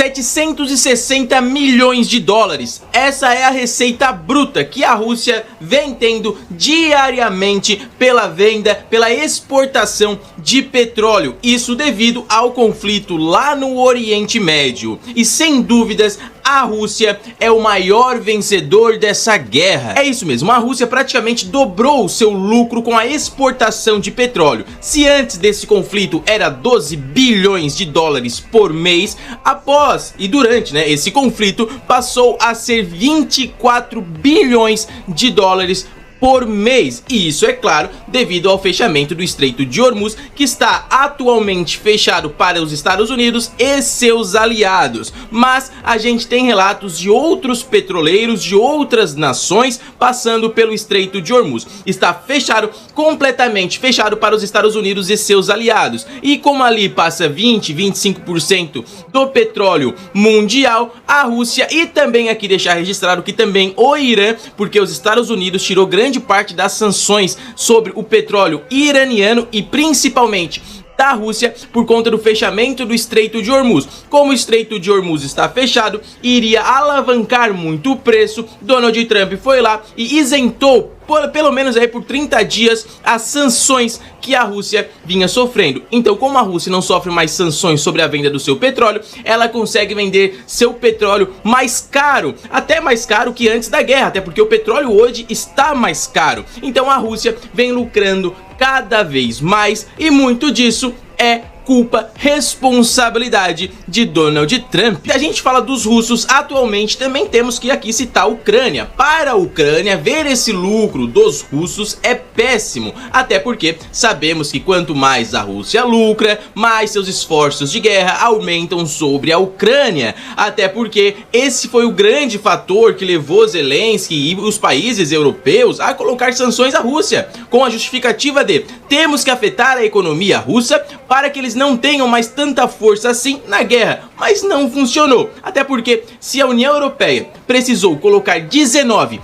760 milhões de dólares. Essa é a receita bruta que a Rússia vem tendo diariamente pela venda, pela exportação de petróleo. Isso devido ao conflito lá no Oriente Médio. E sem dúvidas, a Rússia é o maior vencedor dessa guerra. É isso mesmo, a Rússia praticamente dobrou o seu lucro com a exportação de petróleo. Se antes desse conflito era 12 bilhões de dólares por mês, após e durante esse conflito passou a ser 24 bilhões de dólares por mês. E isso, é claro, devido ao fechamento do Estreito de Hormuz, que está atualmente fechado para os Estados Unidos e seus aliados. Mas a gente tem relatos de outros petroleiros de outras nações passando pelo Estreito de Hormuz. Está fechado, completamente fechado para os Estados Unidos e seus aliados. E como ali passa 25% do petróleo mundial, a Rússia, e também aqui deixar registrado que também o Irã, porque os Estados Unidos tirou grande parte das sanções sobre o petróleo iraniano e principalmente da Rússia por conta do fechamento do Estreito de Hormuz. Como o Estreito de Hormuz está fechado, iria alavancar muito o preço. Donald Trump foi lá e isentou pelo menos aí por 30 dias as sanções que a Rússia vinha sofrendo. Então, como a Rússia não sofre mais sanções sobre a venda do seu petróleo, ela consegue vender seu petróleo mais caro, até mais caro que antes da guerra, até porque o petróleo hoje está mais caro. Então a Rússia vem lucrando cada vez mais e muito disso é culpa, responsabilidade de Donald Trump. E a gente fala dos russos atualmente, também temos que aqui citar a Ucrânia. Para a Ucrânia, ver esse lucro dos russos é péssimo, até porque sabemos que quanto mais a Rússia lucra, mais seus esforços de guerra aumentam sobre a Ucrânia, até porque esse foi o grande fator que levou Zelensky e os países europeus a colocar sanções à Rússia, com a justificativa de temos que afetar a economia russa para que eles não tenham mais tanta força assim na guerra. Mas não funcionou, até porque se a União Europeia precisou colocar 19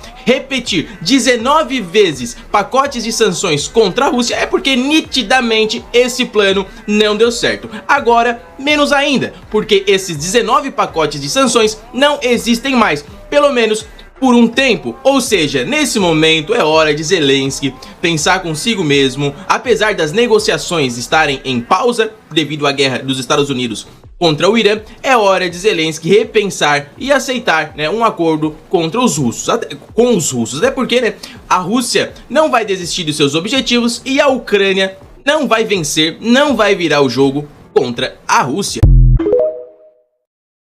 vezes pacotes de sanções contra a Rússia, é porque nitidamente esse plano não deu certo. Agora, menos ainda, porque esses 19 pacotes de sanções não existem mais, pelo menos por um tempo. Ou seja, nesse momento é hora de Zelensky pensar consigo mesmo. Apesar das negociações estarem em pausa devido à guerra dos Estados Unidos contra o Irã, é hora de Zelensky repensar e aceitar um acordo contra os russos, com os russos, até porque a Rússia não vai desistir dos seus objetivos e a Ucrânia não vai vencer, não vai virar o jogo contra a Rússia.